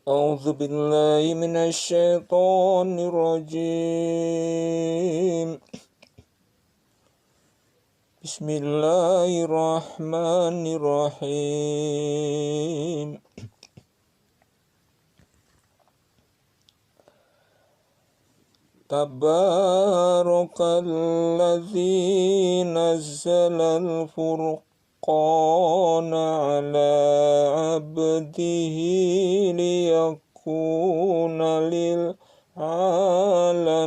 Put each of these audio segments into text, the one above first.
A'udzu billahi minasyaitonir rajim. Bismillahirrahmanirrahim. Tabarakalladzi nazzalal furqana ala abdihi liyakuna lil alamina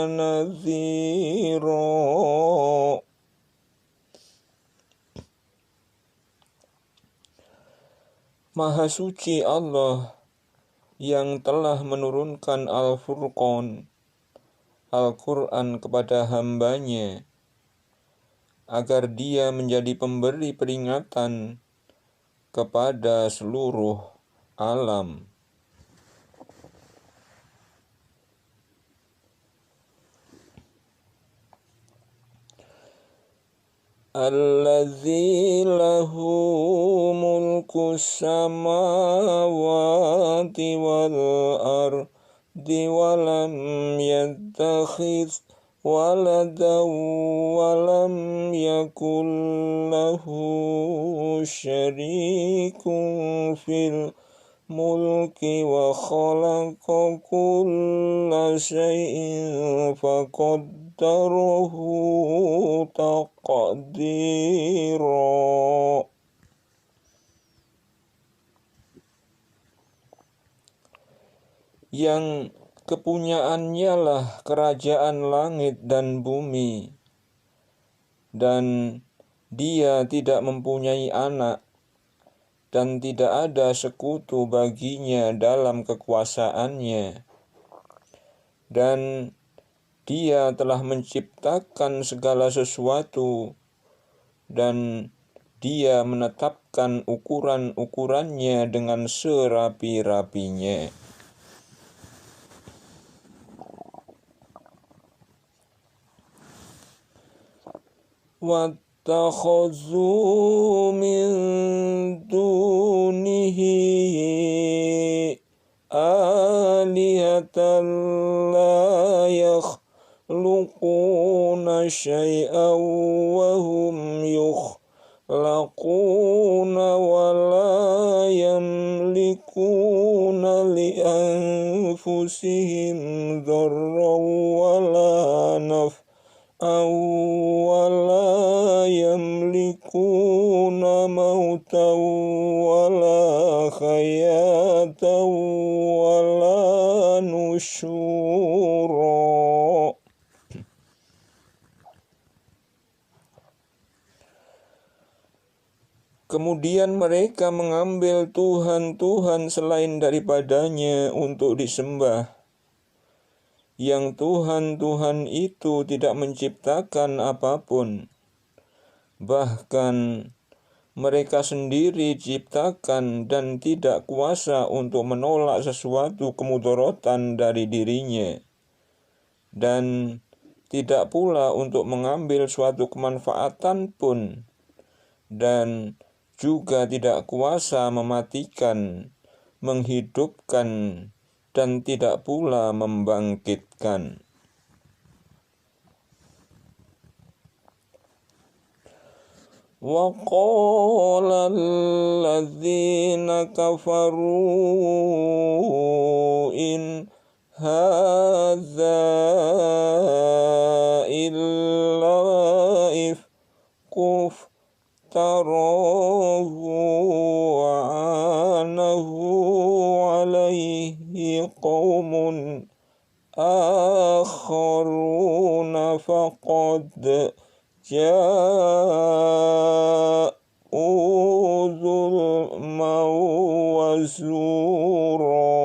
nadhira. Maha suci Allah yang telah menurunkan Al-Furqan, Al-Quran kepada hambanya, agar dia menjadi pemberi peringatan kepada seluruh alam. Allazi lahu mulkus samawati wal ardi wa lam yattakhidh waladan wa lam yakul lahu syarikun fil mulki wa khalaqa kulla syai'in faqaddarahu taqdira. Yang kepunyaannya lah kerajaan langit dan bumi, dan dia tidak mempunyai anak, dan tidak ada sekutu baginya dalam kekuasaannya. Dan dia telah menciptakan segala sesuatu, dan dia menetapkan ukuran-ukurannya dengan serapi-rapinya. وَاتَّخَذُوا مِن دُونِهِ آلِهَةً لَا يَخْلُقُونَ شَيْئًا وَهُمْ يُخْلَقُونَ وَلَا يَمْلِكُونَ لِأَنفُسِهِمْ ضَرًّا وَلَا نَفْعًا وَلَا يَمْلِكُونَ مَوْتًا وَلَا حَيَاةً وَلَا نُشُورًا. Kemudian mereka mengambil Tuhan-Tuhan selain daripadanya untuk disembah, yang Tuhan-Tuhan itu tidak menciptakan apapun. Bahkan mereka sendiri diciptakan dan tidak kuasa untuk menolak sesuatu kemudaratan dari dirinya, dan tidak pula untuk mengambil suatu kemanfaatan pun, dan juga tidak kuasa mematikan, menghidupkan, dan tidak pula membangkitkan. وَقَالَ الَّذِينَ كَفَرُوا إِنْ هَذَا إِلَّا إِفْكٌ افْتَرَاهُ وَأَعَانَهُ عَلَيْهِ قَوْمٌ آخَرُونَ فَقَدْ جاءوا ظلما وزورا.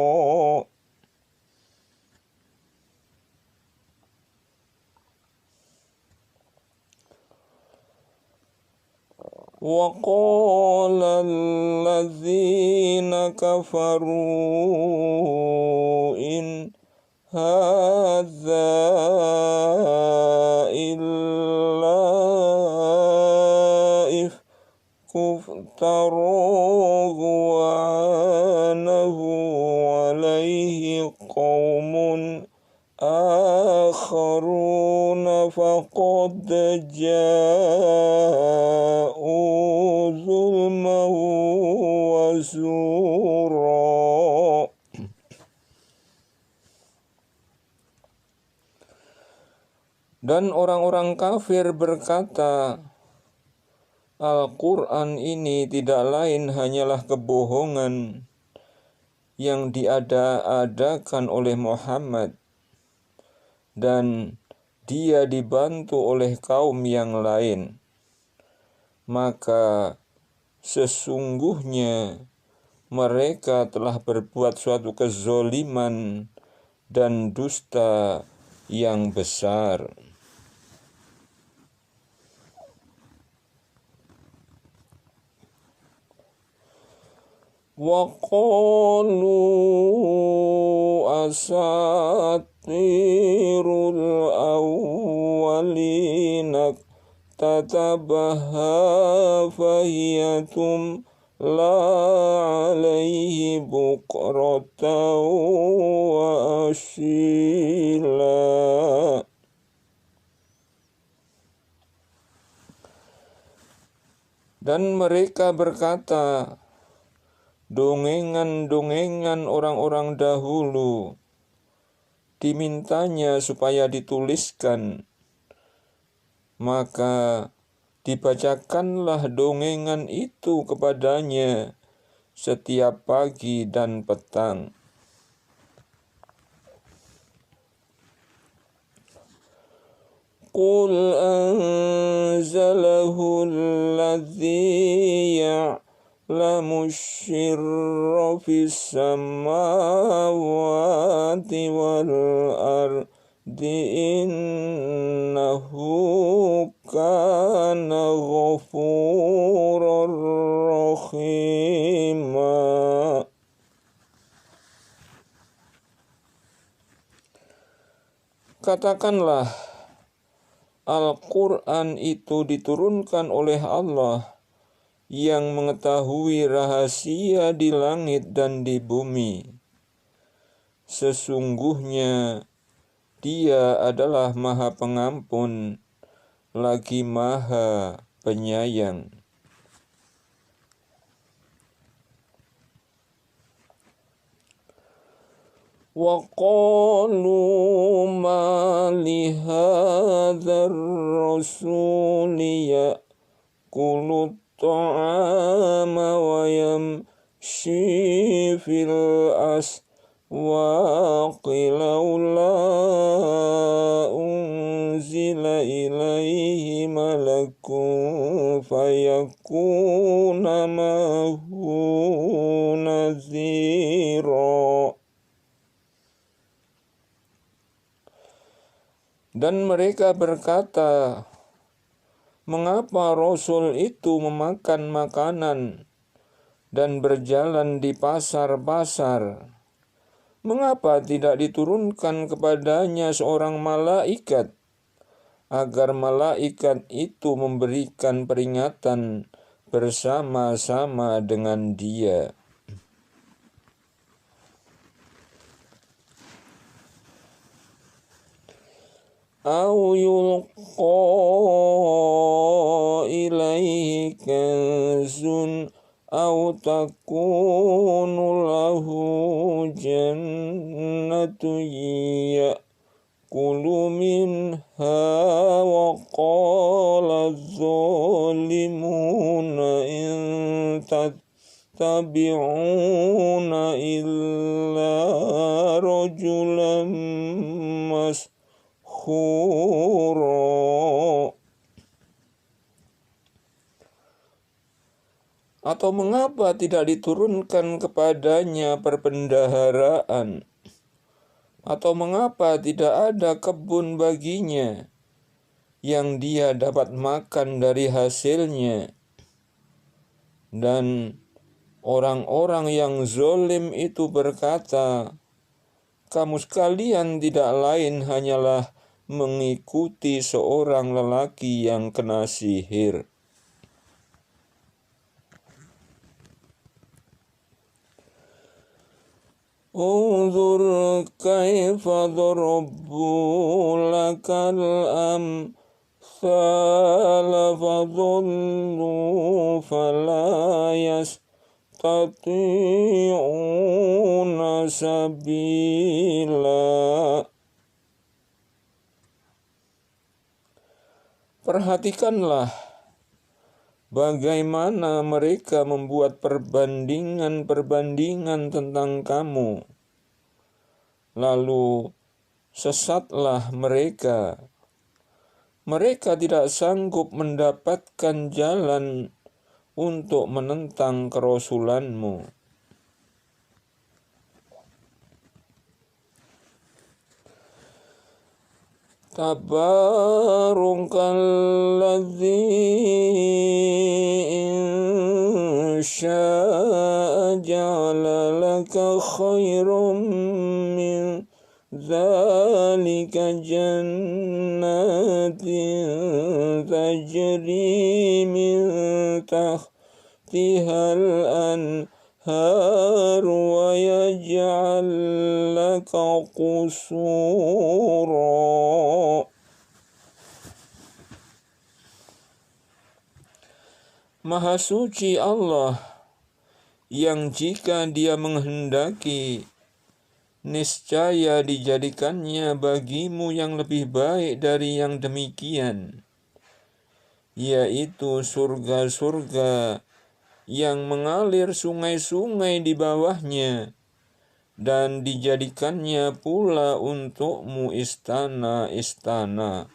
وقال الذين كفروا إن هذا إلا إفك افتروه وعانه عليه قوم آخرون فقد جاءوا ظلما وزورا. Dan orang-orang kafir berkata, Al-Quran ini tidak lain hanyalah kebohongan yang diada-adakan oleh Muhammad, dan dia dibantu oleh kaum yang lain. Maka sesungguhnya mereka telah berbuat suatu kezoliman dan dusta yang besar. Wa qalu asatirul awwalina tatabaha fahiyatum la alaihi bukratan wa asila. Dan mereka berkata, dongengan-dongengan orang-orang dahulu dimintanya supaya dituliskan, maka dibacakanlah dongengan itu kepadanya setiap pagi dan petang. Qul anzalahu alladhi ya'lamu syirra fis samawati wal ardi innahu kana ghafurar rahima. Katakanlah, Al-Quran itu diturunkan oleh Allah yang mengetahui rahasia di langit dan di bumi. Sesungguhnya Dia adalah Maha Pengampun, lagi Maha Penyayang. Wa qalu ma li hadzal rasuli ya'kulu at-ta'ama wa yamshi fil aswaqi laula unzila ilaihi malakun fayakuna mahu nazira. Dan mereka berkata, mengapa Rasul itu memakan makanan dan berjalan di pasar-pasar? Mengapa tidak diturunkan kepadanya seorang malaikat, agar malaikat itu memberikan peringatan bersama-sama dengan dia? Au yulqa ilaihi kanzun au takunu lahu jannatu ya'kulu minha wa qala adh-dhalimuna in tattabi'una illa rajulan Atau mengapa tidak diturunkan kepadanya perbendaharaan? Atau mengapa tidak ada kebun baginya yang dia dapat makan dari hasilnya? Dan orang-orang yang zalim itu berkata, kamu sekalian tidak lain hanyalah mengikuti seorang lelaki yang kena sihir. Unzur kaifa darabbu lakal amsala fadullu fala yastati'una sabila. Perhatikanlah bagaimana mereka membuat perbandingan-perbandingan tentang kamu. Lalu sesatlah mereka. Mereka tidak sanggup mendapatkan jalan untuk menentang kerasulanmu. Tabarukalladzi in syaa ja'ala laka khairum min dzalika jannatin tajri min tahtihal anhar wa yaj'al laka qusura. Maha suci Allah yang jika Dia menghendaki, niscaya dijadikannya bagimu yang lebih baik dari yang demikian, yaitu surga-surga yang mengalir sungai-sungai di bawahnya, dan dijadikannya pula untukmu istana-istana.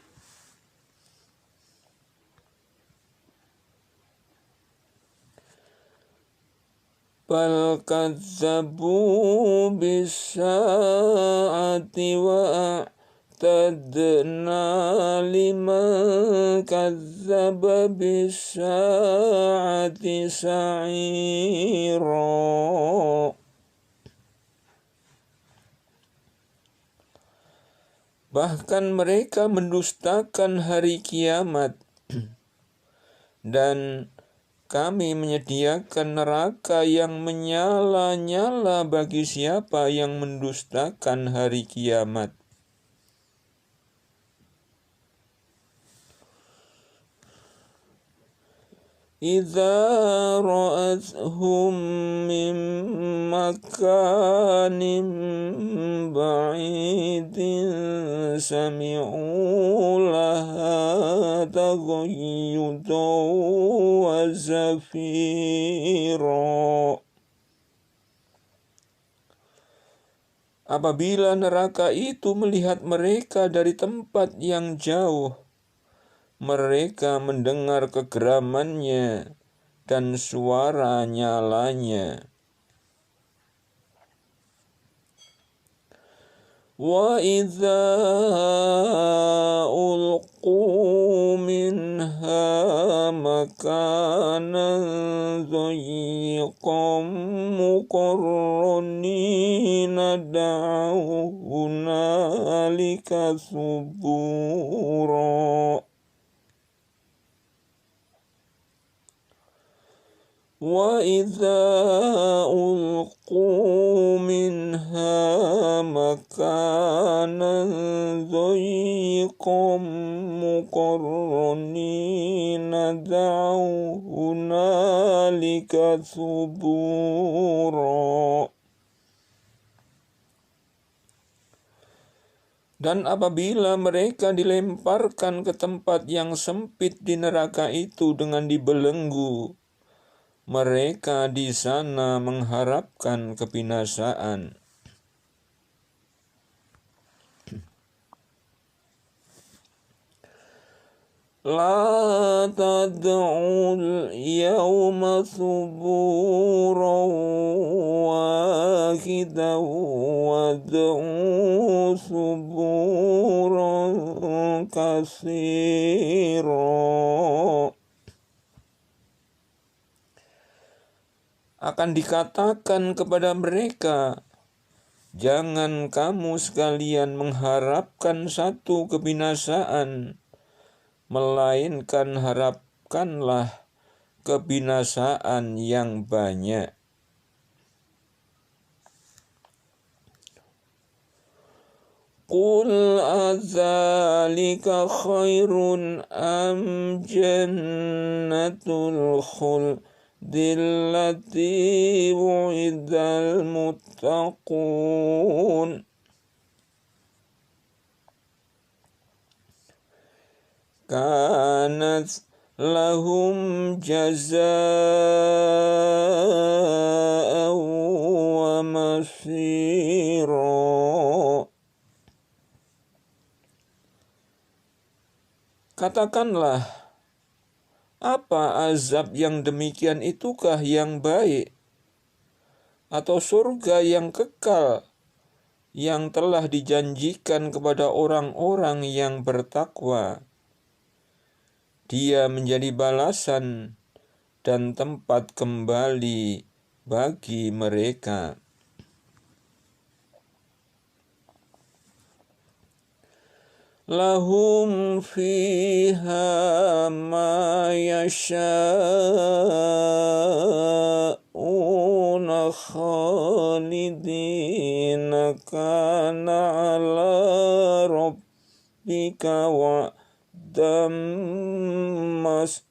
Bal kadzabu bis-sa'ati wa a'tadna liman kadzaba bis-sa'ati sa'ira. Bahkan mereka mendustakan hari kiamat, dan kami menyediakan neraka yang menyala-nyala bagi siapa yang mendustakan hari kiamat. Idza ra'athum min makanin ba'idin sami'u laha taghayyudan wa zafira. Apabila neraka itu melihat mereka dari tempat yang jauh, mereka mendengar kegeramannya dan suara nyalanya. Wa idza ulqu minha makanan dhayyiqan muqarranina da'u hunalika subura. Wa idza ulqu minha makanan dhayyiqan muqarranina da'u hunalika subura. Dan apabila mereka dilemparkan ke tempat yang sempit di neraka itu dengan dibelenggu, mereka di sana mengharapkan kebinasaan. La tad'ul yawma thuburan wahidan wad'u thuburan katsira. Akan dikatakan kepada mereka, jangan kamu sekalian mengharapkan satu kebinasaan, melainkan harapkanlah kebinasaan yang banyak. قل أذلك خير أم جنة الخلد التي وعد المتقون كانت لهم جزاء ومصيرا. Katakanlah, apa azab yang demikian itukah yang baik, atau surga yang kekal yang telah dijanjikan kepada orang-orang yang bertakwa? Dia menjadi balasan dan tempat kembali bagi mereka. Lahum fiha ma yasha'una khalidina kana ala rabbika wa'dam mas'ula.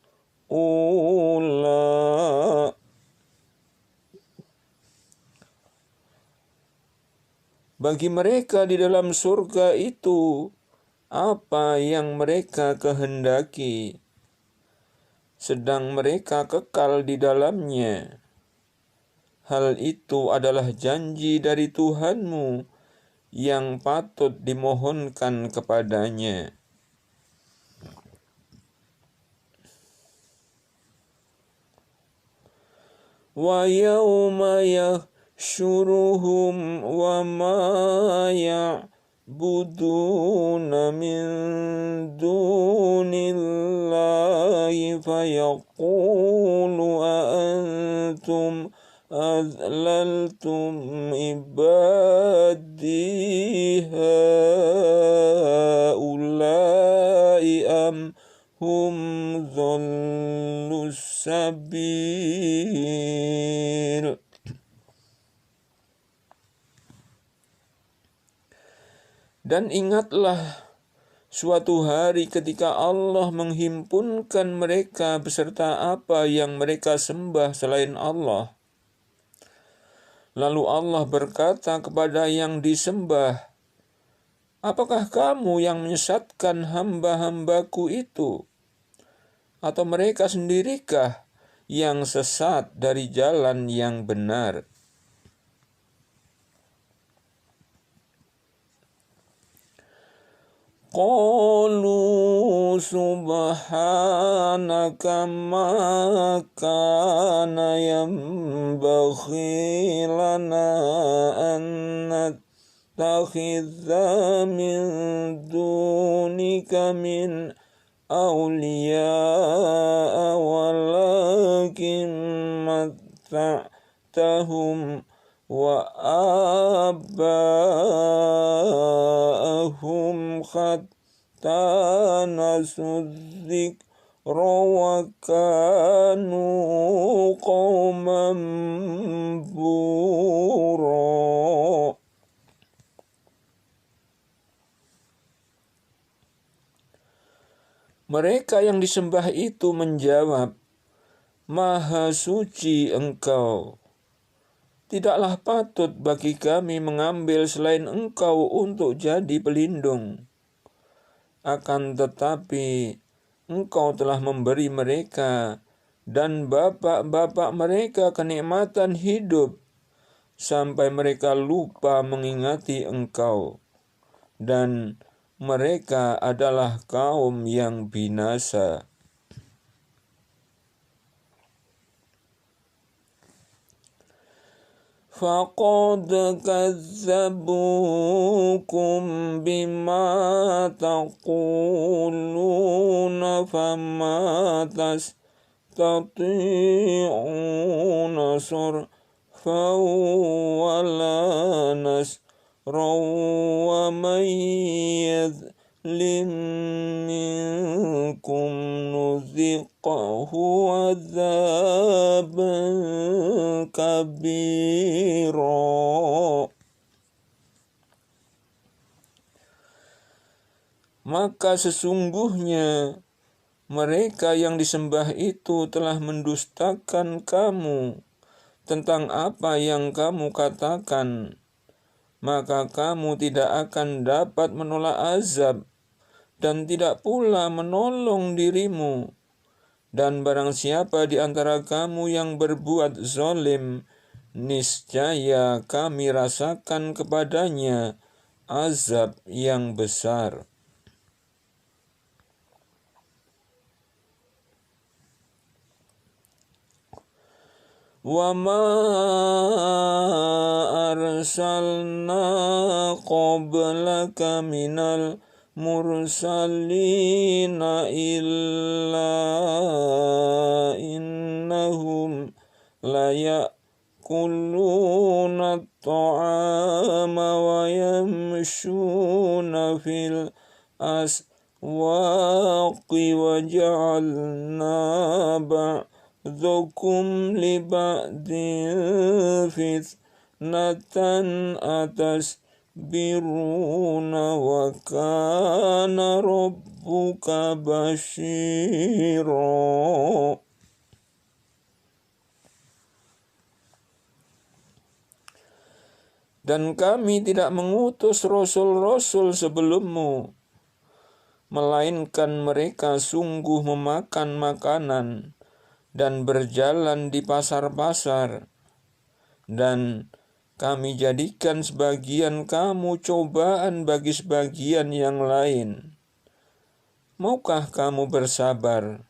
Bagi mereka di dalam surga itu apa yang mereka kehendaki, sedang mereka kekal di dalamnya. Hal itu adalah janji dari Tuhanmu yang patut dimohonkan kepadanya. Wa yawma yahsyuruhum wa ma ya'buduna min dunillahi fayaqulu antum adlaltum ibadi haulai am hum dhallus sabil. Dan ingatlah suatu hari ketika Allah menghimpunkan mereka beserta apa yang mereka sembah selain Allah. Lalu Allah berkata kepada yang disembah, apakah kamu yang menyesatkan hamba-hambaku itu? Atau mereka sendirikah yang sesat dari jalan yang benar? Qalu subhanaka ma kana yanbaghi lana an nattakhidha min dunika min awliya walakin matta'tahum wa aba'ahum hatta nasudzikra wa kanu qauman bura. Mereka yang disembah itu menjawab, Maha suci Engkau. Tidaklah patut bagi kami mengambil selain Engkau untuk jadi pelindung. Akan tetapi Engkau telah memberi mereka dan bapak-bapak mereka kenikmatan hidup sampai mereka lupa mengingati Engkau, dan mereka adalah kaum yang binasa. فَقَدْ كَذَّبُوكُمْ بِمَا تَقُولُونَ فَمَا تَسْتَطِيعُونَ صَرْفًا وَلَا نَصْرًا وَمَنْ يَظْلِمْ مِنْكُمْ نُذِقْهُ عَذَابًا كَبِيرًا. maka sesungguhnya mereka yang disembah itu telah mendustakan kamu tentang apa yang kamu katakan, maka kamu tidak akan dapat menolak azab dan tidak pula menolong dirimu. Dan barang siapa di antara kamu yang berbuat zalim, niscaya kami rasakan kepadanya azab yang besar. Wa ma arsalna qablaka minal mursalina illa innahum la ya'kuluna at-ta'ama wa yamshuna fil aswaqi wa ja'alna ba'dakum li ba'din fitnatan atasbiruna wa kana rabbuka basyira. Dan kami tidak mengutus rasul-rasul sebelummu, melainkan mereka sungguh memakan makanan dan berjalan di pasar-pasar. Dan kami jadikan sebagian kamu cobaan bagi sebagian yang lain. Maukah kamu bersabar?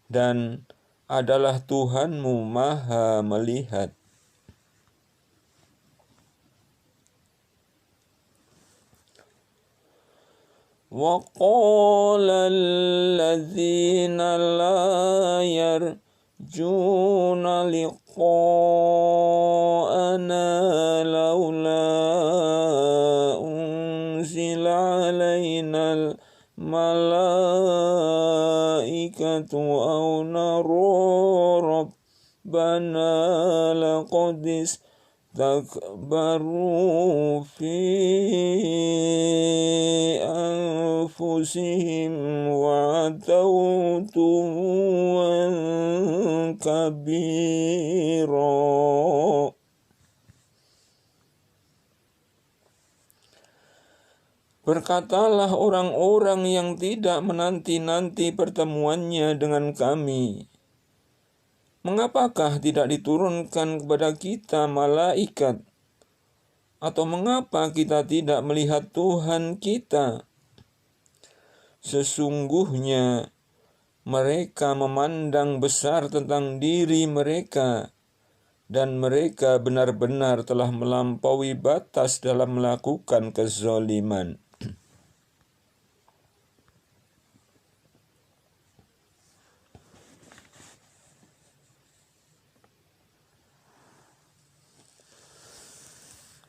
Dan adalah Tuhanmu Maha melihat. Wa qala alladhina la yarjuna liqa'ana laula unzila alaina al-malaikatu aw nara rabbana laqad istakbaru fi anfusihim wa ataw tuwan kabira. Berkatalah orang-orang yang tidak menanti-nanti pertemuannya dengan kami, mengapakah tidak diturunkan kepada kita malaikat? Atau mengapa kita tidak melihat Tuhan kita? Sesungguhnya mereka memandang besar tentang diri mereka, dan mereka benar-benar telah melampaui batas dalam melakukan kezaliman.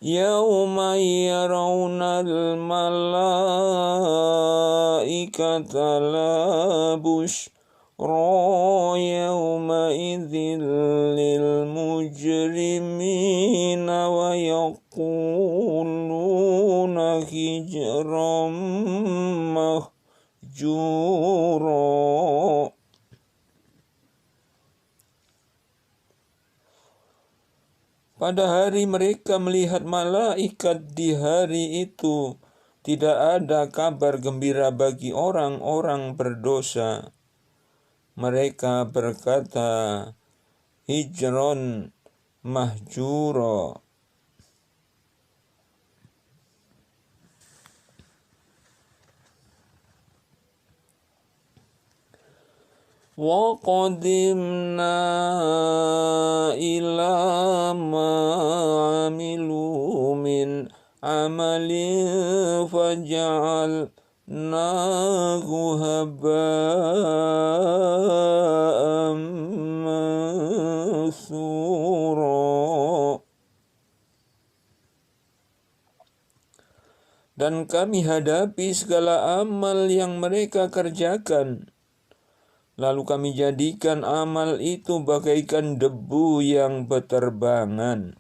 Yauma yarawnal malaikata la bushra yawma idzin lil mujrimina wa yaquluna hijran mahjura. Pada hari mereka melihat malaikat di hari itu, tidak ada kabar gembira bagi orang-orang berdosa. Mereka berkata, hijron mahjura. Wa qadimna ila ma amilu min amalin faja'alnahu haba'an mansura. Dan kami hadapi segala amal yang mereka kerjakan, lalu kami jadikan amal itu bagaikan debu yang beterbangan.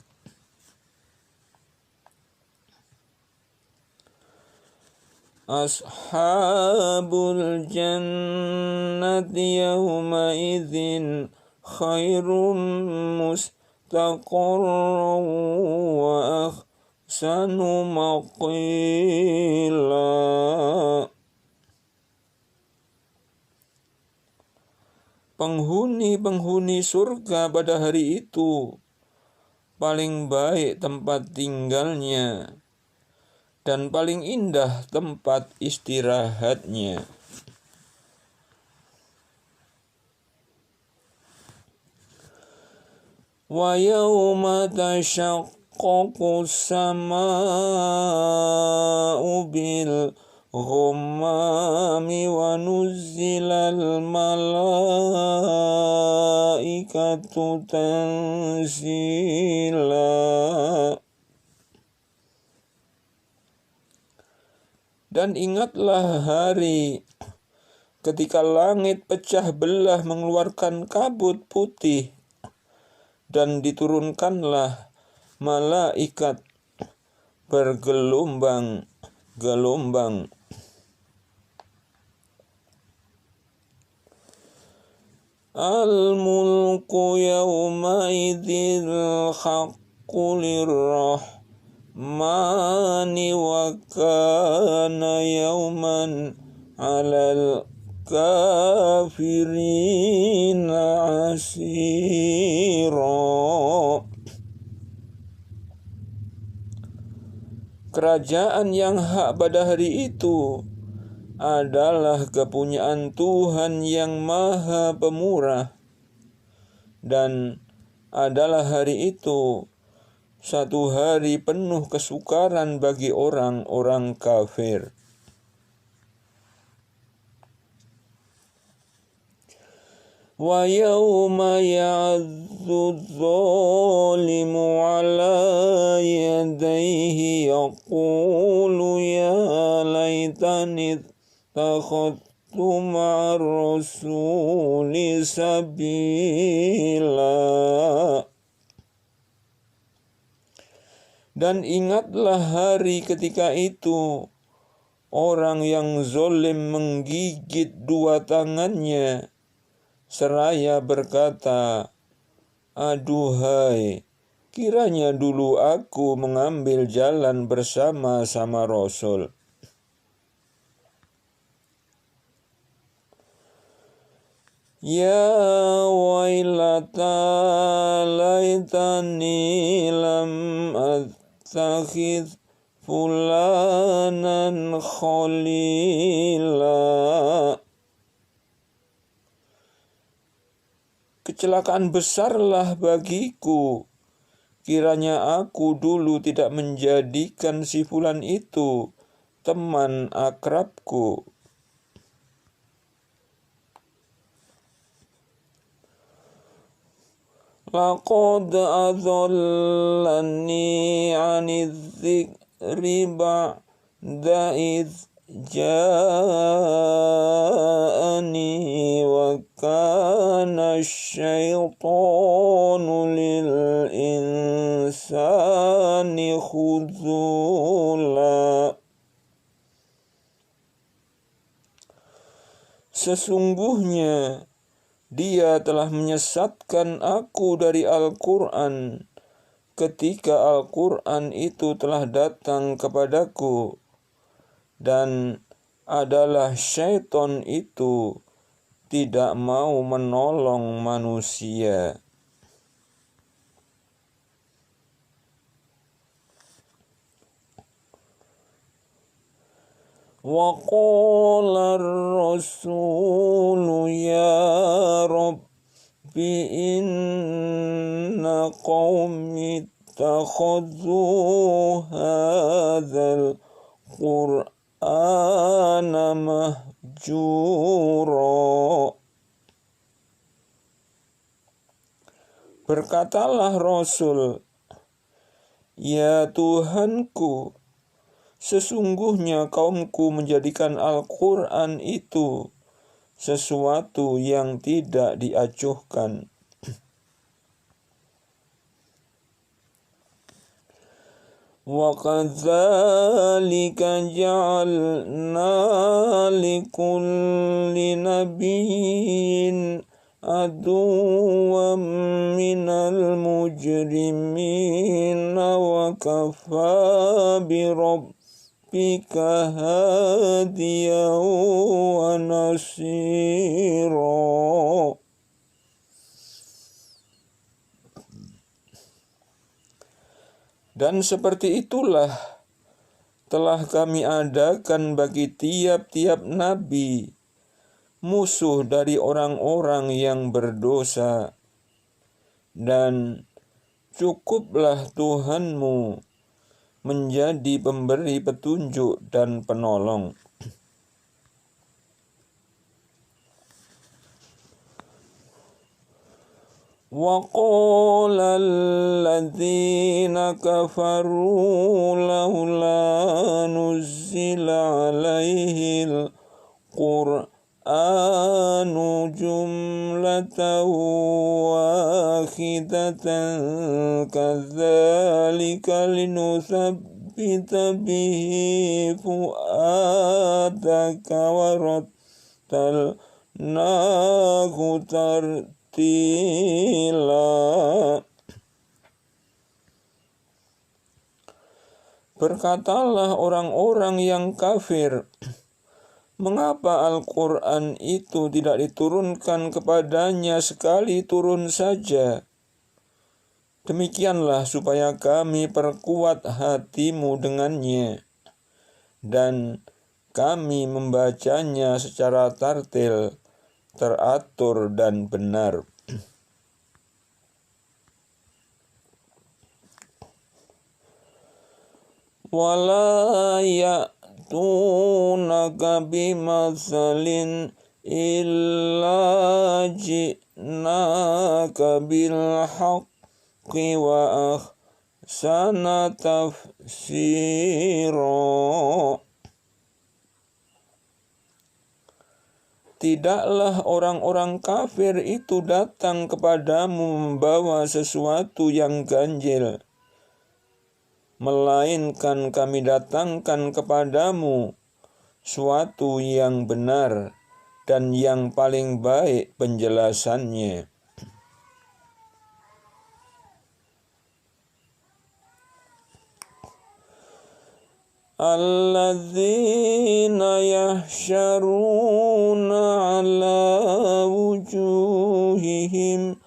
Ashabul jannati yawma idzin khairum mustaqarran wa ahsanu maqila. Penghuni-penghuni surga pada hari itu paling baik tempat tinggalnya dan paling indah tempat istirahatnya. Wa yawma tashaqqaqu as-samaa'u bil ghammami wa nuzzilal malaikatu tanzila. Dan ingatlah hari ketika langit pecah belah mengeluarkan kabut putih dan diturunkanlah malaikat bergelombang-gelombang. Al-mulku yawma idzil haqqu lirrahmani wa kana yawman 'alal kafirina 'asira. Kerajaan yang hak pada hari itu adalah kepunyaan Tuhan yang Maha Pemurah, dan adalah hari itu satu hari penuh kesukaran bagi orang-orang kafir. Wa yawma ya'adzu adh-dhalimu 'ala yadayhi yaqulu ya laitani ittakhadhtu ma'ar rasuli sabila. Dan ingatlah hari ketika itu orang yang zalim menggigit dua tangannya seraya berkata, aduhai, kiranya dulu aku mengambil jalan bersama-sama Rasul. Ya wailata laitani lam attakhidh fulanan khalila. Kecelakaan besarlah bagiku, kiranya aku dulu tidak menjadikan si fulan itu teman akrabku. Laqad adallani 'anidh dzikri ba'da idh ja'ani wa kana asy-syaitanu lil insani khuzula. Sesungguhnya dia telah menyesatkan aku dari Al-Quran ketika Al-Quran itu telah datang kepadaku, dan adalah syaitan itu tidak mau menolong manusia. Wa qala ar-rasulu ya rabbi inna qaumi ittakhadhu hadzal qur'ana mahjura. Berkatalah Rasul, ya Tuhanku, sesungguhnya kaumku menjadikan Al-Quran itu sesuatu yang tidak diacuhkan. وَكَذَلِكَ جَعَلْنَا لِكُلِّ نَبِيٍّ عَدُوًّا مِنَ الْمُجْرِمِينَ وَكَفَى بِرَبِّكَ هَادِيًا وَنَصِيرًا. Dan seperti itulah telah kami adakan bagi tiap-tiap nabi musuh dari orang-orang yang berdosa. Dan cukuplah Tuhanmu menjadi pemberi petunjuk dan penolong. وَقَالَ الَّذِينَ كَفَرُوا لَوْلَا نُزِّلَ عَلَيْهِ الْقُرْآنُ جُمْلَةً وَاحِدَةً كَذَلِكَ لِنُثَبِّتَ بِهِ فُؤَادَكَ وَرَتَّلْنَاهُ تَرْتِيلًا. Berkatalah orang-orang yang kafir, mengapa Al-Quran itu tidak diturunkan kepadanya sekali turun saja? Demikianlah supaya kami perkuat hatimu dengannya, dan kami membacanya secara tartil, teratur dan benar. وَلَا يَأْتُونَكَ بِمَثَلٍ إِلَّا جِئْنَاكَ بِالْحَقِّ وَأَحْسَنَ تَفْسِيرًا. Tidaklah orang-orang kafir itu datang kepadamu membawa sesuatu yang ganjil, melainkan kami datangkan kepadamu suatu yang benar dan yang paling baik penjelasannya. Alladzina yahsyaruna ala wujuhihim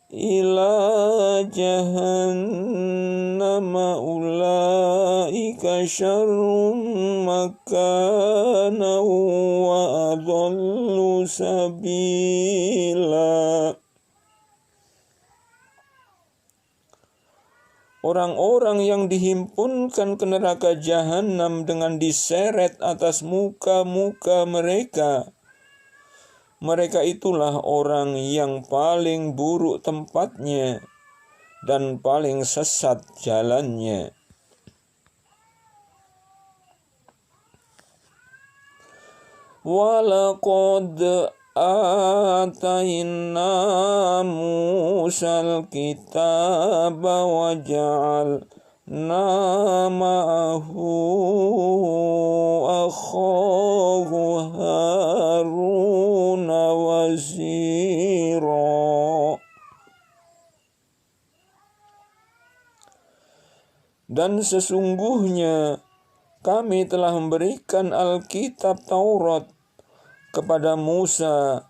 ila jahannama ulaika syarrum makana wa adallu sabila. Orang-orang yang dihimpunkan ke neraka jahanam dengan diseret atas muka-muka mereka, mereka itulah orang yang paling buruk tempatnya dan paling sesat jalannya. Walaqad آتَيْنَا مُوسَى الْكِتَابَ وَجَعَلْنَا مَعَهُ أَخَاهُ هَارُونَ وَزِيرًا. Dan sesungguhnya kami telah memberikan Alkitab Taurat kepada Musa,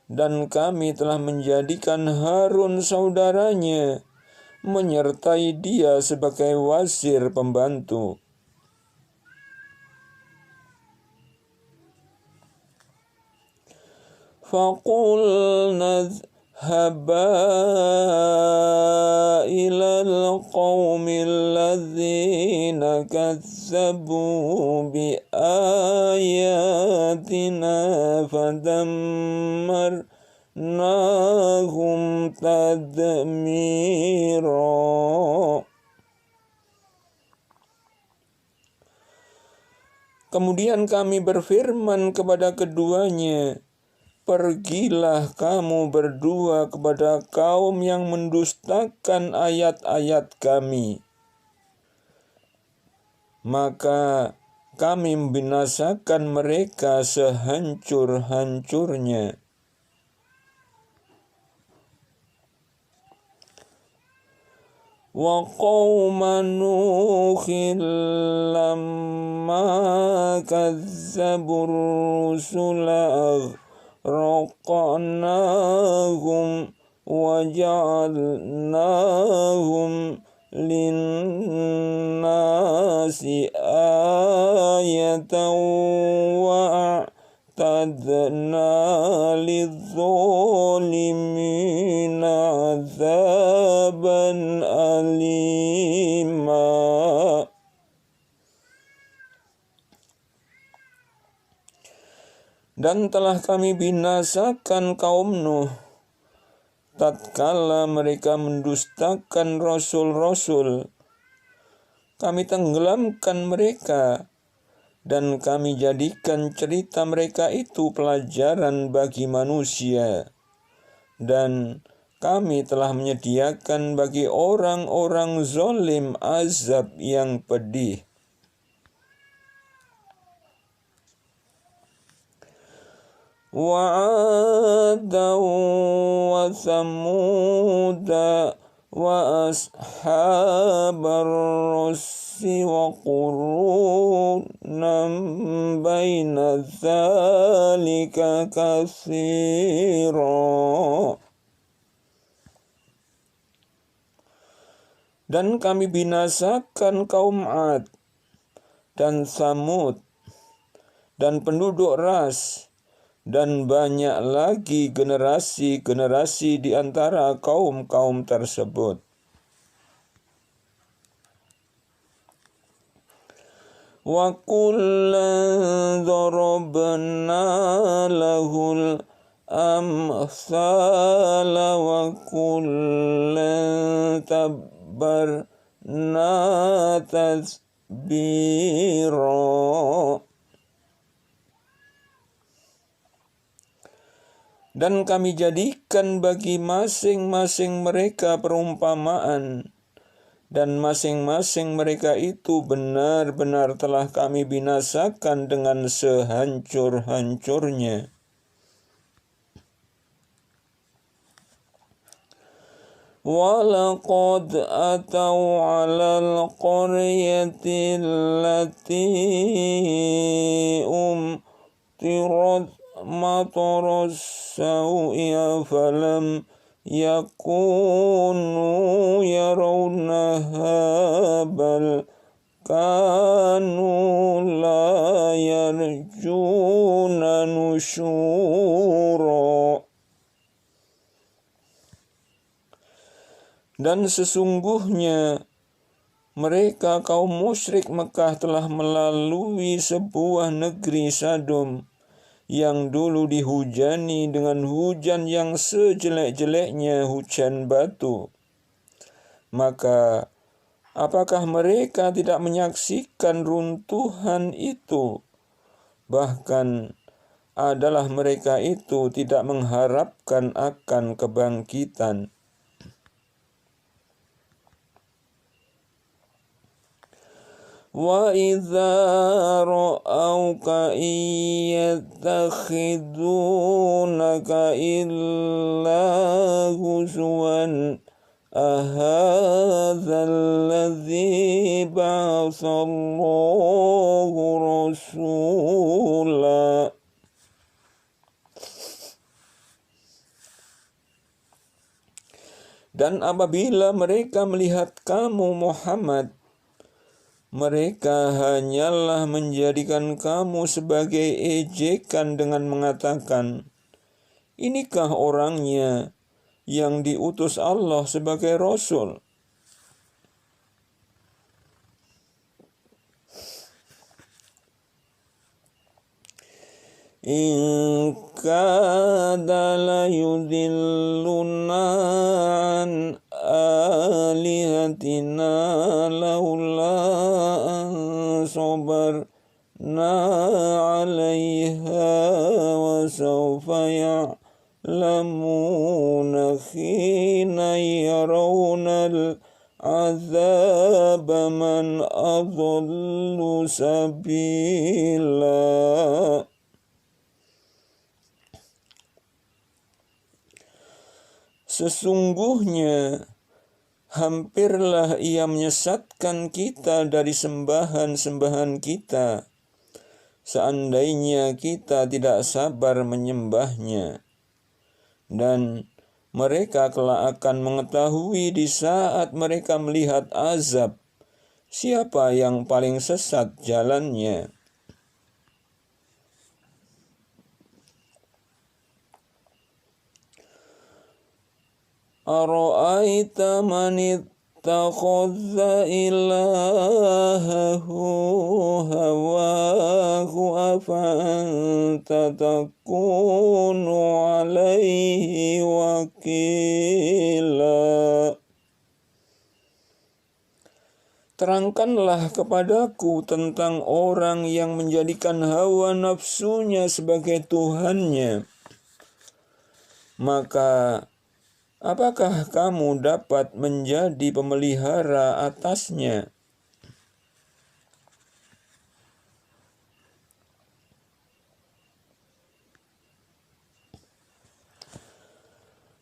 dan kami telah menjadikan Harun saudaranya menyertai dia sebagai wazir pembantu. Faqulna idhhaba ilal qaumil ladzina kazzabu bi ayatina fadammarnahum tadmira. Kemudian kami berfirman kepada keduanya, pergilah kamu berdua kepada kaum yang mendustakan ayat-ayat kami, maka kami membinasakan mereka sehancur-hancurnya. Wa qauma Nuhin lamma kazzabur rusula aghraqnahum wa ja'alnahum linnasi ayatan wa a'tadna lidzalimina azaban alima. Dan telah kami binasakan kaum Nuh tatkala mereka mendustakan rasul-rasul. Kami tenggelamkan mereka, dan kami jadikan cerita mereka itu pelajaran bagi manusia. Dan kami telah menyediakan bagi orang-orang zalim azab yang pedih. وعادا وثمودا وأصحاب الرس وقرونا بين ذلك كثيرا. Dan kami binasakan kaum Ad dan Tsamud dan penduduk Ras, dan banyak lagi generasi-generasi di antara kaum-kaum tersebut. Wa kullan darabna lahul amthala wa kullan tabbarna tadbira. Dan kami jadikan bagi masing-masing mereka perumpamaan, dan masing-masing mereka itu benar-benar telah kami binasakan dengan sehancur-hancurnya. وَلَقَدْ أَتَوْا عَلَى الْقَرْيَةِ الَّتِي أُمْطِرَتْ مطر السوء فلم يكونوا يرونها بل كانوا لا يرجون نشورا. Dan sesungguhnya mereka kaum musyrik Mekah telah melalui sebuah negeri Sadum yang dulu dihujani dengan hujan yang sejelek-jeleknya hujan batu. Maka apakah mereka tidak menyaksikan runtuhan itu? Bahkan adalah mereka itu tidak mengharapkan akan kebangkitan. وَإِذَا رَأَوْكَ إِن يَتَّخِذُونَكَ إِلَّا هُزُوًا أَهَذَا الَّذِي بَعَثَ اللَّهُ رَسُولًا. Dan apabila mereka melihat kamu Muhammad, mereka hanyalah menjadikan kamu sebagai ejekan dengan mengatakan, inikah orangnya yang diutus Allah sebagai Rasul? In kada la yudilluna an alihatina laula an sabarna alaiha wa sawfa ya'lamuna khina yarawnal عذاب من أضل سبيلا. Sesungguhnya hampirlah ia menyesatkan kita dari sembahan-sembahan kita, seandainya kita tidak sabar menyembahnya. Dan mereka kelak akan mengetahui di saat mereka melihat azab, siapa yang paling sesat jalannya. Ara'aita man ittakhadha ilahahu hawahu afa anta takunu alaihi wakila. Terangkanlah kepadaku tentang orang yang menjadikan hawa nafsunya sebagai Tuhannya. Maka apakah kamu dapat menjadi pemelihara atasnya?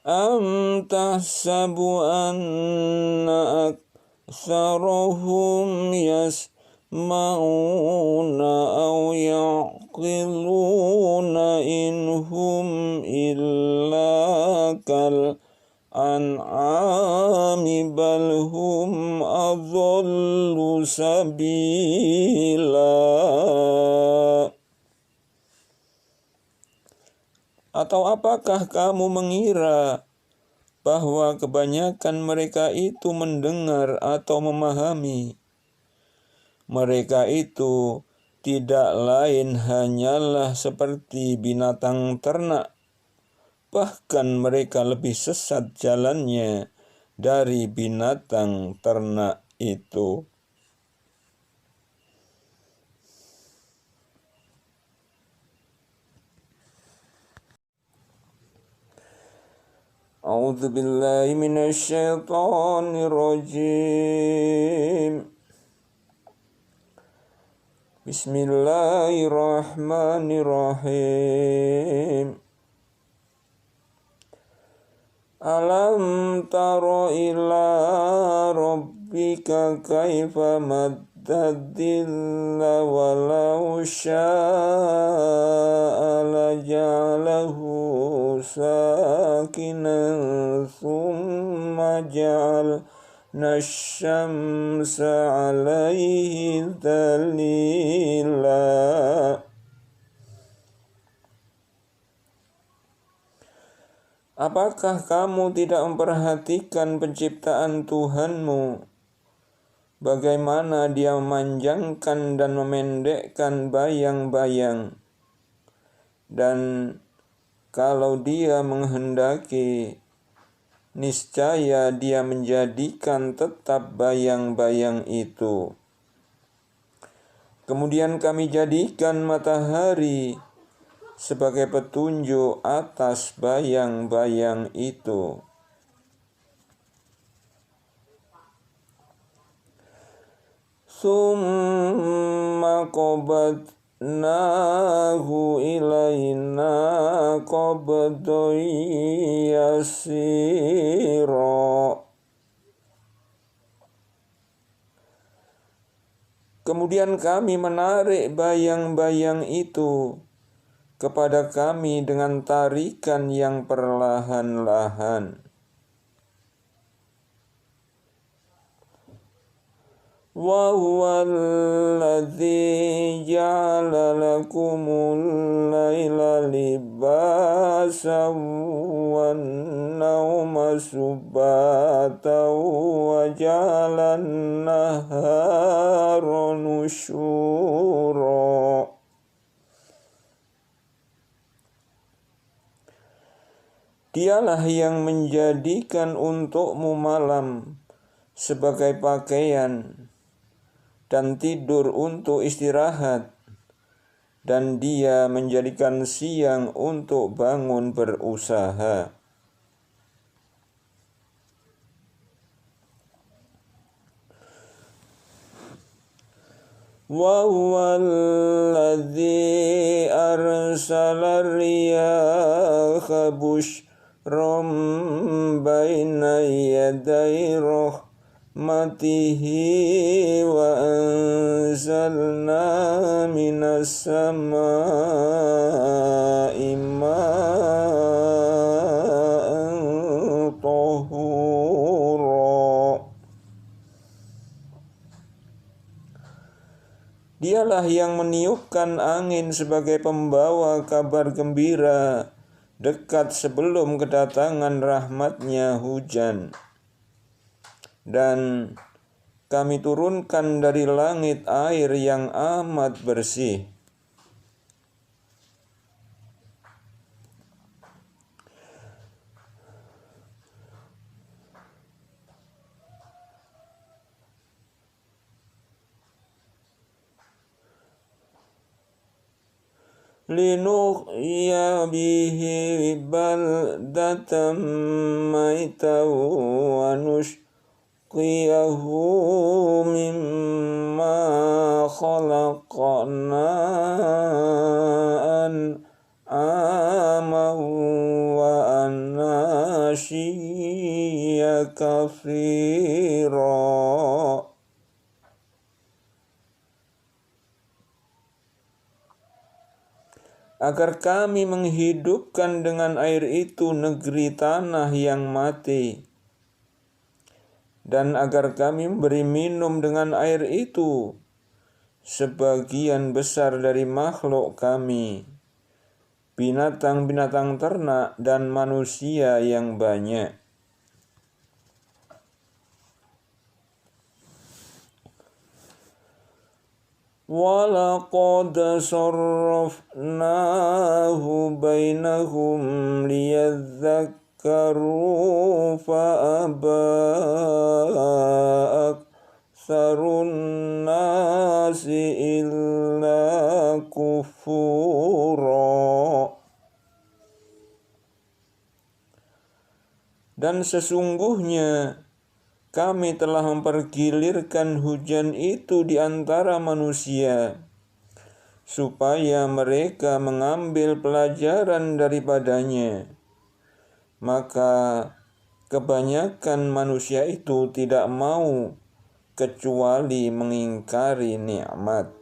Am tahsabu anna aktsaruhum yasma'una aw ya'qiluna inhum illa kal an'ami bal hum adhallu sabila. Atau apakah kamu mengira bahwa kebanyakan mereka itu mendengar atau memahami? Mereka itu tidak lain hanyalah seperti binatang ternak. Bahkan mereka lebih sesat jalannya dari binatang ternak itu. A'udzu billahi minasy syaithanir rajim. Bismillahirrahmanirrahim. Alam tara ila rabbika kaifa maddadilla walau sya'a laja'alahu sakinan thumma ja'alna asy-syamsa 'alaihi dhalila. Apakah kamu tidak memperhatikan penciptaan Tuhanmu, bagaimana Dia memanjangkan dan memendekkan bayang-bayang, dan kalau Dia menghendaki, niscaya Dia menjadikan tetap bayang-bayang itu. Kemudian kami jadikan matahari sebagai petunjuk atas bayang-bayang itu. Summa qabadnahu ilaina qabdan yasira. Kemudian kami menarik bayang-bayang itu kepada kami dengan tarikan yang perlahan-lahan. Wa huwallazi ja'ala lakumul laila libasan wan nauma subatan wa ja'alan nahara nusyura. Dialah yang menjadikan untukmu malam sebagai pakaian dan tidur untuk istirahat, dan Dia menjadikan siang untuk bangun berusaha. wa huwallazi arsala riyaha busyran baina yaday rahmatihi wa anzalna minas samaa'i ma'an tahura. Dialah yang meniupkan angin sebagai pembawa kabar gembira dekat sebelum kedatangan rahmat-Nya hujan. Dan kami turunkan dari langit air yang amat bersih. Linuhya bihi baldatan maitan wa nushqiyahu mimma khalaqna an'aman wa anashiya katsira. Agar kami menghidupkan dengan air itu negeri tanah yang mati, dan agar kami memberi minum dengan air itu sebagian besar dari makhluk kami, binatang-binatang ternak dan manusia yang banyak. وَلَقَدْ صَرَّفْنَاهُ بَيْنَهُمْ لِيَذَّكَّرُوا فَأَبَى أَكْثَرُ النَّاسِ إِلَّا كُفُورًا. Dan sesungguhnya kami telah mempergilirkan hujan itu di antara manusia, supaya mereka mengambil pelajaran daripadanya. Maka kebanyakan manusia itu tidak mau kecuali mengingkari nikmat.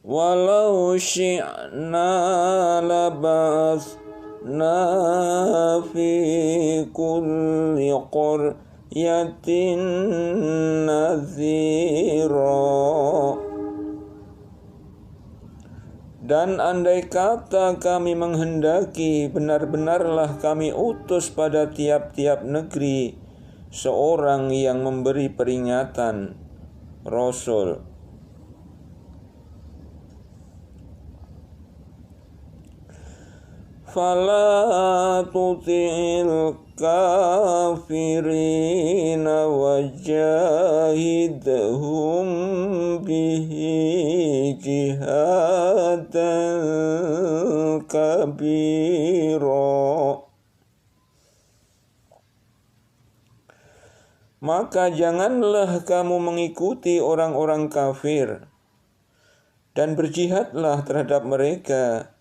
Walau syi'na laba'athna fi kulli qaryatin nadhira. Dan andai kata kami menghendaki, benar-benarlah kami utus pada tiap-tiap negeri seorang yang memberi peringatan, Rasul. Fala tuti'il kafirina wajahidhum bihi jihadan kabira. Maka janganlah kamu mengikuti orang-orang kafir, dan berjihadlah terhadap mereka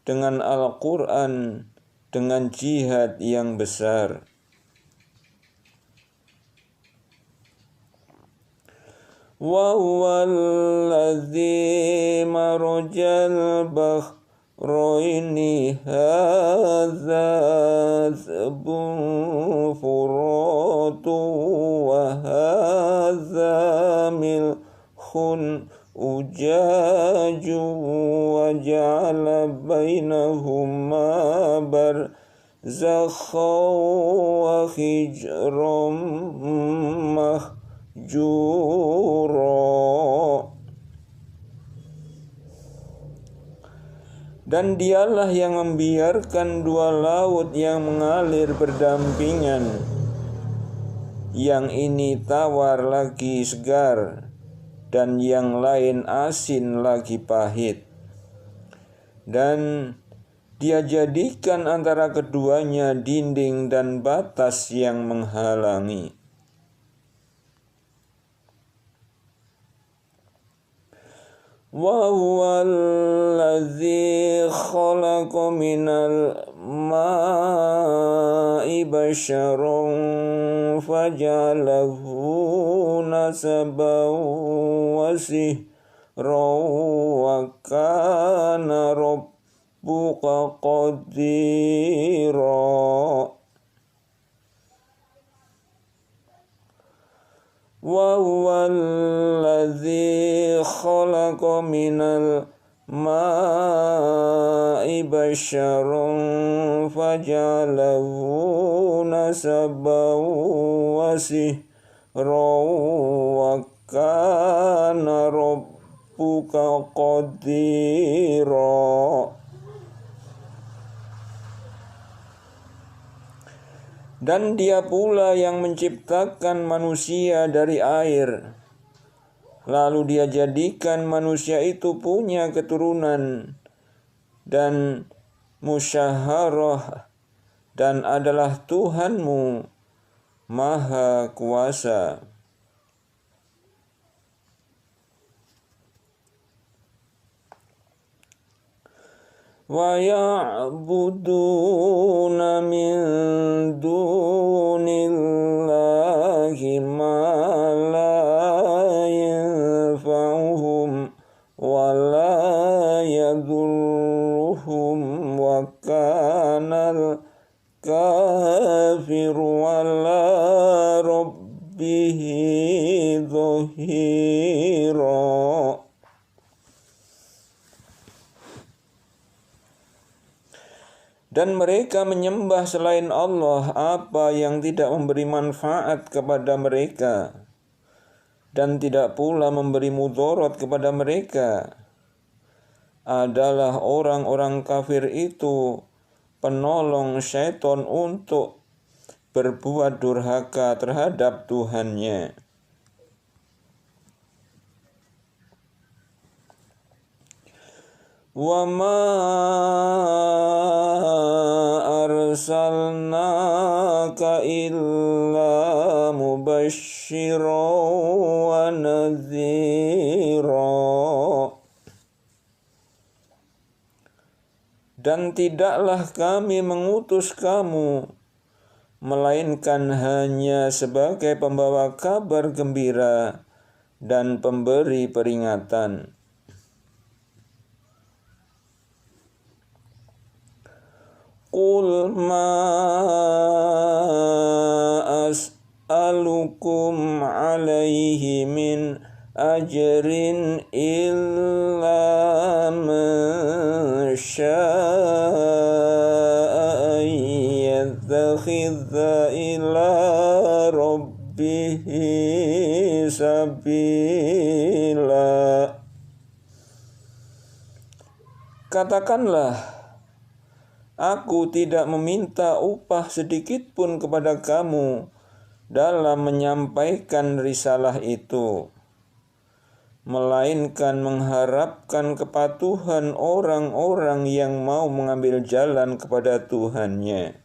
dengan Al-Quran, dengan jihad yang besar. Wa huwallazi marajal bahraini hadza azbun furatu wa hadza milhun ujaju wa ja'ala bainahuma barzakhan wa hijran mahjura. Dan dialah yang membiarkan dua laut yang mengalir berdampingan, yang ini tawar lagi segar, dan yang lain asin lagi pahit. Dan Dia jadikan antara keduanya dinding dan batas yang menghalangi. Wa huwallazi khalaqa minal ma'i basyaran faja'alahu nasaban wa sihran wa kana rabbuka qadira. Wa huwallazi khalaqa minal ma'i basyaran faja'alahu nasaban wa sihran wa kana rabbuka qadira. Dan Dia pula yang menciptakan manusia dari air. Lalu Dia jadikan manusia itu punya keturunan dan musyawarah, dan adalah Tuhanmu Maha Kuasa. Wa ya'buduna min dunillahi ma la yanfa'uhum wa la yadurruhum wa kana al-kafiru ala rabbihi dhahira. Dan mereka menyembah selain Allah apa yang tidak memberi manfaat kepada mereka dan tidak pula memberi mudarat kepada mereka. Adalah orang-orang kafir itu penolong syaitan untuk berbuat durhaka terhadap Tuhannya. Wa ma arsalnaka illa mubasysyiran wa nadhira. Dan tidaklah kami mengutus kamu melainkan hanya sebagai pembawa kabar gembira dan pemberi peringatan. Qul ma as'alukum alaihi min ajrin illa man syaa'a yattakhidha ila rabbihi sabila. Katakanlah, aku tidak meminta upah sedikit pun kepada kamu dalam menyampaikan risalah itu, melainkan mengharapkan kepatuhan orang-orang yang mau mengambil jalan kepada Tuhannya.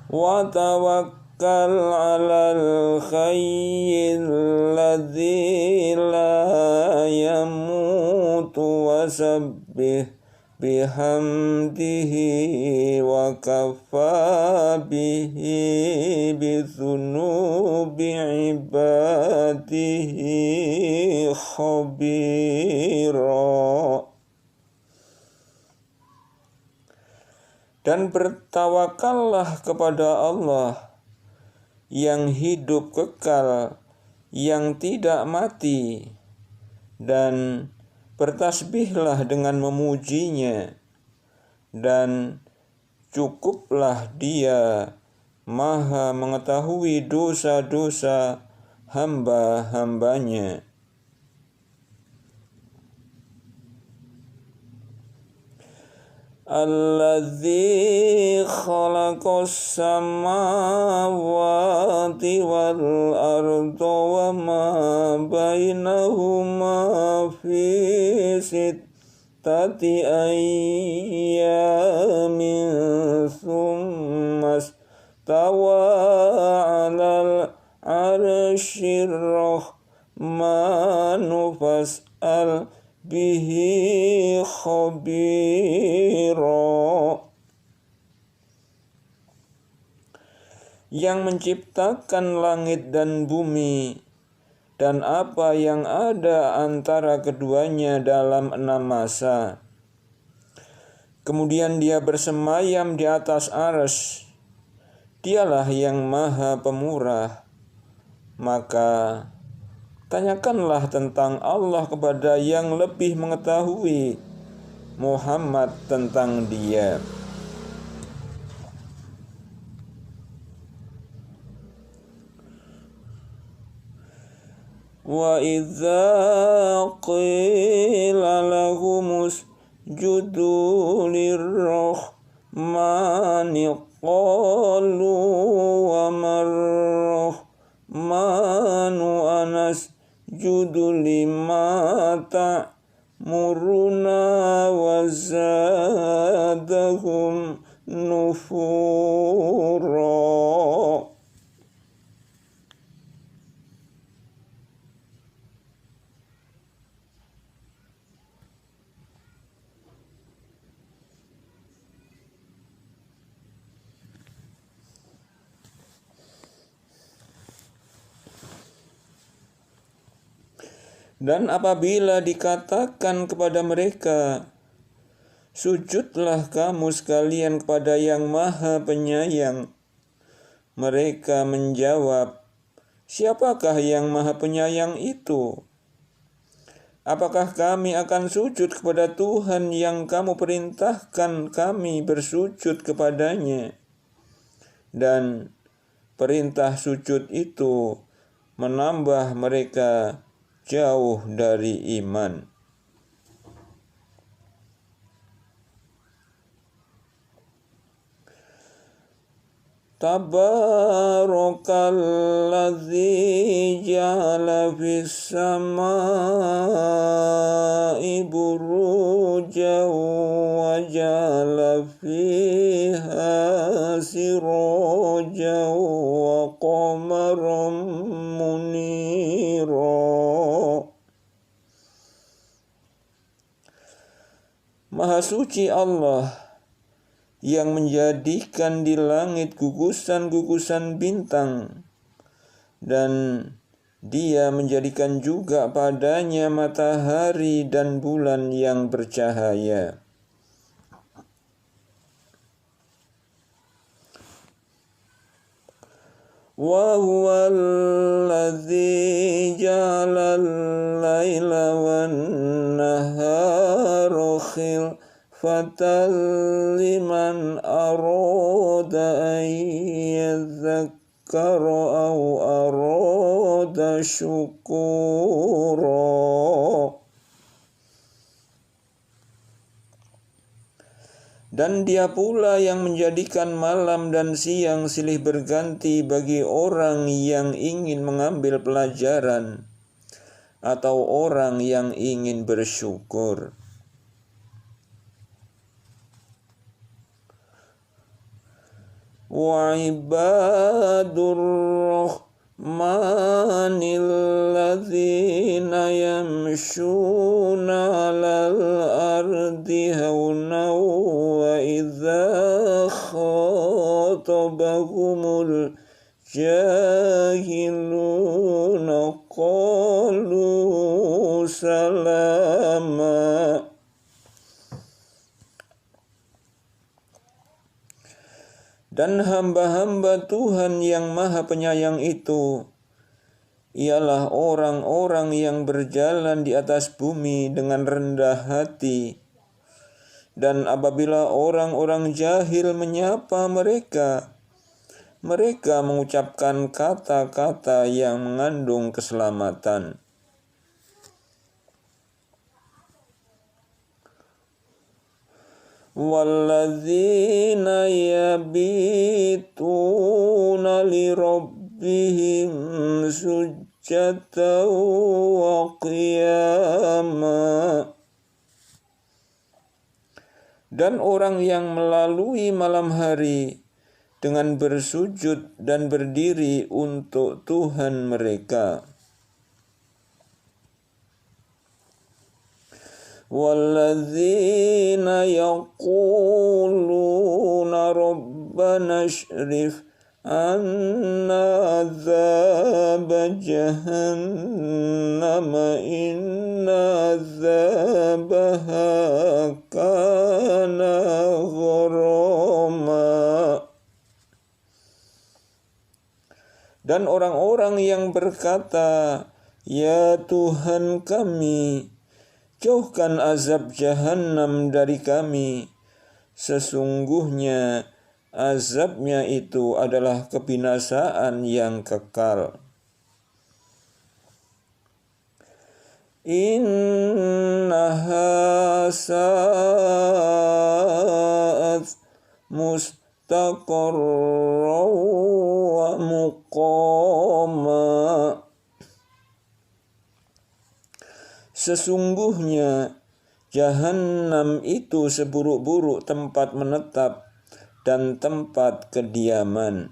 Wa tawakkal 'alal hayyil ladzi la yamutu wasabbih bihamdihi wa kafa bihi bithunubi ibadihi khabira. Dan bertawakallah kepada Allah yang hidup kekal, yang tidak mati, dan bertasbihlah dengan memujinya, dan cukuplah Dia Maha mengetahui dosa-dosa hamba-hambanya. Alladzi khalaqas samawati wal arda wa ma bainahuma fi sittati ayyamin thumma stawa 'alal 'arsyir rahmanu fas'al bihi khabira. Yang menciptakan langit dan bumi dan apa yang ada antara keduanya dalam 6 masa. Kemudian dia bersemayam di atas arsy. Dialah yang maha pemurah. Maka tanyakanlah tentang Allah kepada yang lebih mengetahui, Muhammad, tentang dia. Wa idza qila lahumus judu lirrahmani qalu wa marrahmanu anasjudu lima ta'muruna wa zadahum nufura. Dan apabila dikatakan kepada mereka, sujudlah kamu sekalian kepada yang maha penyayang, mereka menjawab, siapakah yang maha penyayang itu? Apakah kami akan sujud kepada Tuhan yang kamu perintahkan kami bersujud kepadanya? Dan perintah sujud itu menambah mereka jauh dari iman. Tabarakalladzi ja'ala fis samai burujan wa ja'ala fiha sirajan wa qamaran munira. Maha suci Allah yang menjadikan di langit gugusan-gugusan bintang, dan Dia menjadikan juga padanya matahari dan bulan yang bercahaya. Wa huwal ladzi ja'ala al-laila wan nahara khilfatan liman arada an yadhakkara aw arada syukura. Dan Dia pula yang menjadikan malam dan siang silih berganti bagi orang yang ingin mengambil pelajaran atau orang yang ingin bersyukur. Wa ibadur rahmanil ladzina yamshuna 'alal ardi hauna wa idza khatabahumul jahiluna qalu salama. Dan hamba-hamba Tuhan yang maha penyayang itu ialah orang-orang yang berjalan di atas bumi dengan rendah hati. Dan apabila orang-orang jahil menyapa mereka, mereka mengucapkan kata-kata yang mengandung keselamatan. walladzina yabituna lirabbihim sujjatan wa qiyama. Dan orang yang melalui malam hari dengan bersujud dan berdiri untuk Tuhan mereka. Walladzina yaquluna rabbana ashrif anna azaba jahannama inna azabaha kana gharama. Dan orang-orang yang berkata, ya Tuhan kami, jauhkan azab Jahannam dari kami. Sesungguhnya azabnya itu adalah kebinasaan yang kekal. Innaha sa'at mustaqarran wa muqama. Sesungguhnya Jahannam itu seburuk-buruk tempat menetap dan tempat kediaman.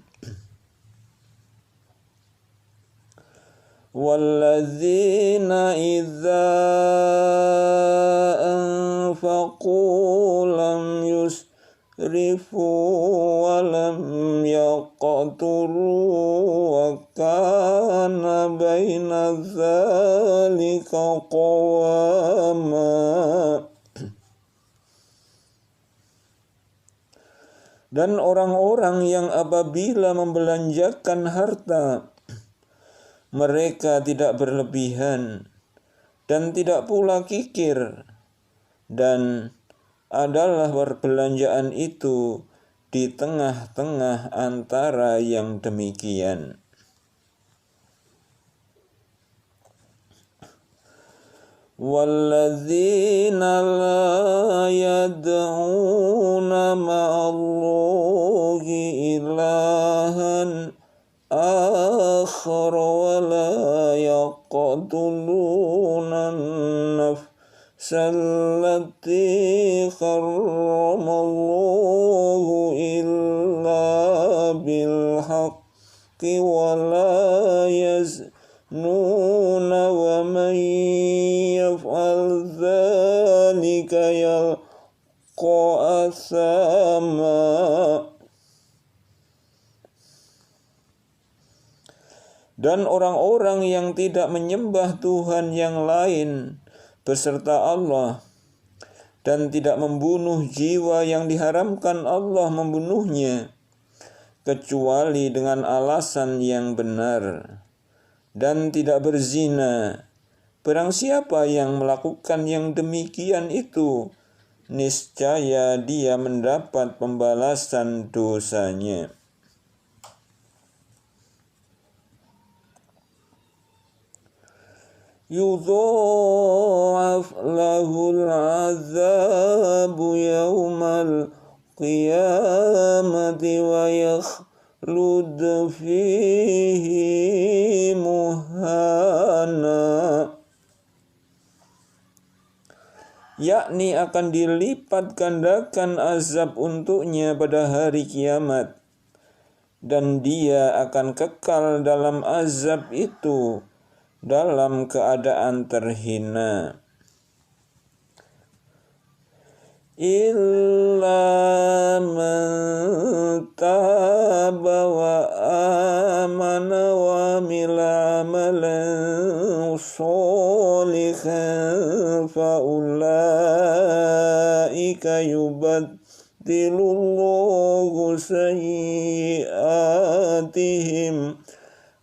Walladzina idza anfaqu lam yusrifu wa lam yaqturu wa kana baina dzalika qawama. Dan orang-orang yang apabila membelanjakan harta, mereka tidak berlebihan dan tidak pula kikir, dan adalah perbelanjaan itu di tengah-tengah antara yang demikian. Walladzina la yad'una ma'allahi ilahan akhar wa la yaqtuluna an-nafsa allati harramallahu illa bil haqqi wa la yaznuna wa man yaf'al dzalika yalqa athama. Dan orang-orang yang tidak menyembah Tuhan yang lain beserta Allah dan tidak membunuh jiwa yang diharamkan Allah membunuhnya kecuali dengan alasan yang benar, dan tidak berzina, barang siapa yang melakukan yang demikian itu, niscaya dia mendapat pembalasan dosanya. Yudha'af lahul azabu yawmal qiyamati wa yakhlud fihi muhana. Yakni akan dilipat gandakan azab untuknya pada hari kiamat, dan dia akan kekal dalam azab itu dalam keadaan terhina. Illa man taba wa amana wa amila amalan sholihan fa ulaika yubaddilullahu sayyi'atihim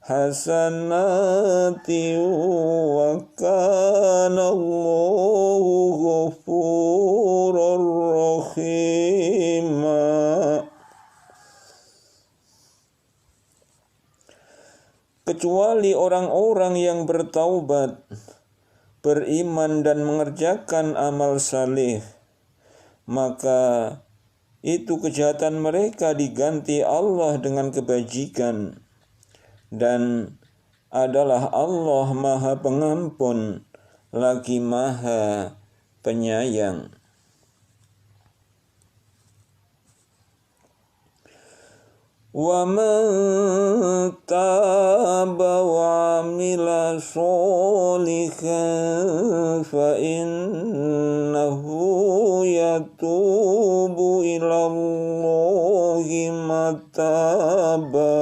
hasanati wa kana Allahu ghafurur rahima. Kecuali orang-orang yang bertaubat, beriman dan mengerjakan amal saleh, maka itu kejahatan mereka diganti Allah dengan kebajikan, dan adalah Allah Maha Pengampun lagi Maha Penyayang. Wa man taba wa amila sholihan fa innahu yatubu ilallahi mataba.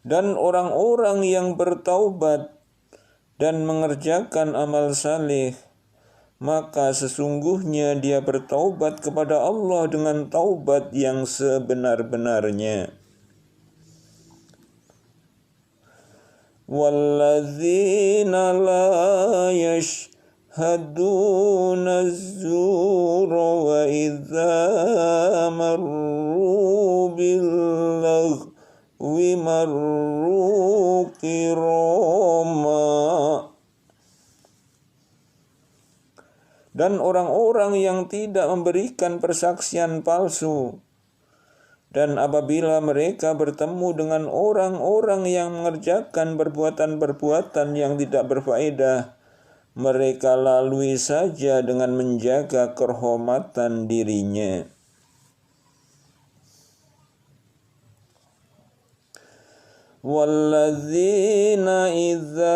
Dan orang-orang yang bertaubat dan mengerjakan amal saleh, maka sesungguhnya dia bertaubat kepada Allah dengan taubat yang sebenar-benarnya. Walladzina la yashhaduna az-zura wa idza marru bil-laghwi marru kirama. Dan orang-orang yang tidak memberikan persaksian palsu, dan apabila mereka bertemu dengan orang-orang yang mengerjakan perbuatan-perbuatan yang tidak berfaedah, mereka lalui saja dengan menjaga kehormatan dirinya. Walladzina idza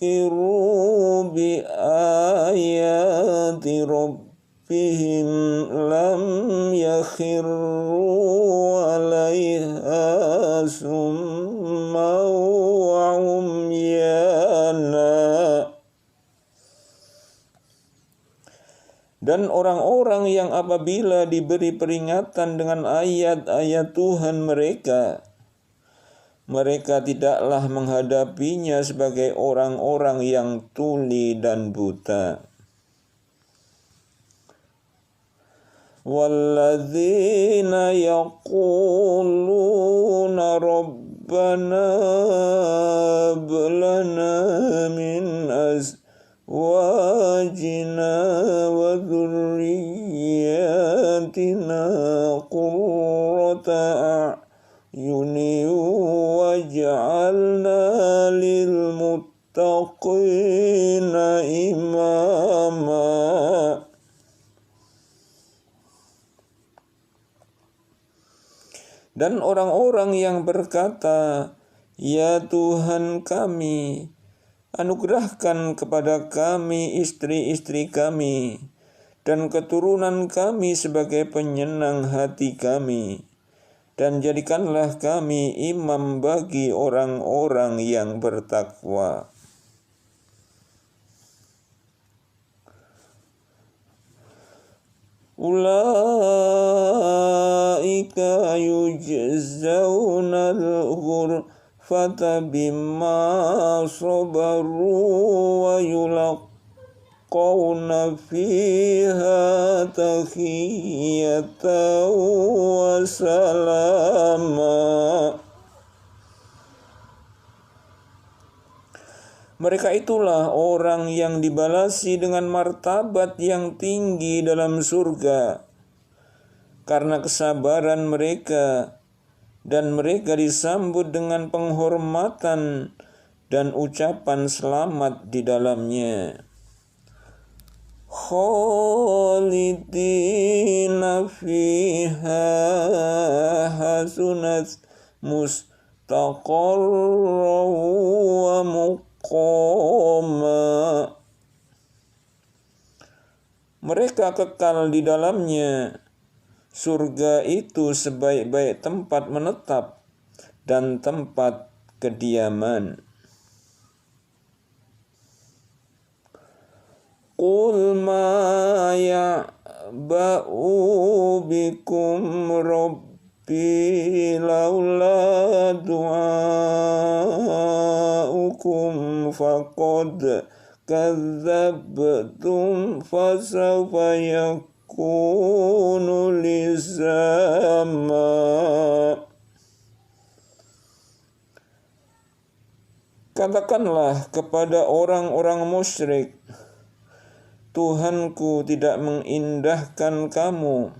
Kiru bi ayati rabbihim lam yakhiru alaiha summa wa umyana. Dan orang-orang yang apabila diberi peringatan dengan ayat-ayat Tuhan mereka tidaklah menghadapinya sebagai orang-orang yang tuli dan buta. Walladzina yaquluna rabbana hab lana min azwajina wa dhurriyyatina qurrata a'yuni waj'alna lil muttaqina imama. Dan orang-orang yang berkata, "Ya Tuhan kami, anugerahkan kepada kami istri-istri kami dan keturunan kami sebagai penyenang hati kami, dan jadikanlah kami imam bagi orang-orang yang bertakwa." Ulaika yujzauna al-ghurfata bima sabaru wa yulaqawna fiha tahiyyatan wa salama. Mereka itulah orang yang dibalasi dengan martabat yang tinggi dalam surga karena kesabaran mereka, dan mereka disambut dengan penghormatan dan ucapan selamat di dalamnya. Khalidina fiha hasunat mustaqarra wa muqama. Mereka kekal di dalamnya. Surga itu sebaik-baik tempat menetap dan tempat kediaman. Qul ma ya'ba'u bikum rabbi laula du'aukum faqad kadzabtum fasawfa yakunu lizama. Katakanlah kepada orang-orang musyrik, Tuhanku tidak mengindahkan kamu,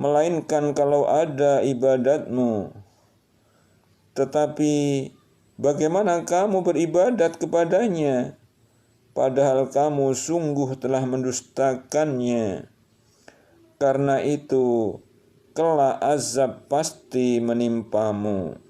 melainkan kalau ada ibadatmu. Tetapi bagaimana kamu beribadat kepadanya, padahal kamu sungguh telah mendustakannya? Karena itu, kelak azab pasti menimpamu.